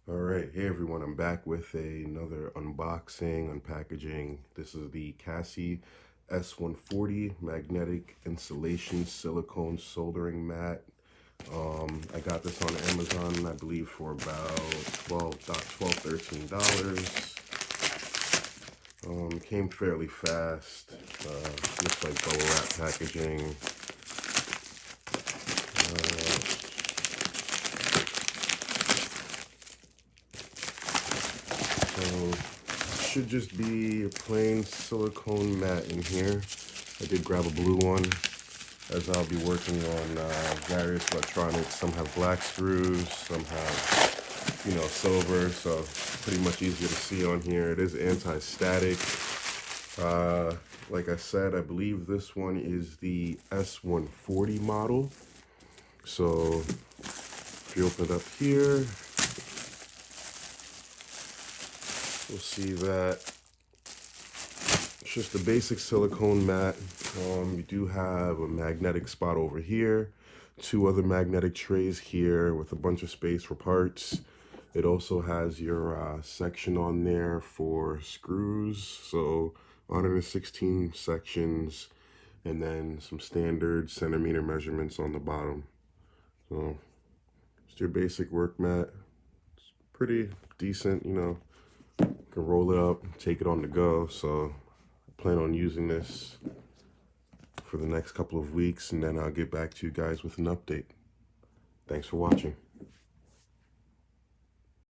All right, hey everyone, I'm back with another unboxing, unpackaging. This is the Kaisi S-140 magnetic insulation silicone soldering mat. I got this on Amazon, I believe, for about $13. Came fairly fast. Looks like bubble wrap packaging. So should just be a plain silicone mat in here. I did grab a blue one as I'll be working on various electronics. Some have black screws, some have, silver, so pretty much easier to see on here. It is anti-static. Like I said, I believe this one is the S-140 model. So if you open it up here, we'll see that it's just a basic silicone mat. You do have a magnetic spot over here, two other magnetic trays here with a bunch of space for parts. It also has your section on there for screws, so 116 sections, and then some standard centimeter measurements on the bottom. So just your basic work mat. It's pretty decent, you can roll it up, take it on the go. So I plan on using this for the next couple of weeks, and then I'll get back to you guys with an update. Thanks for watching.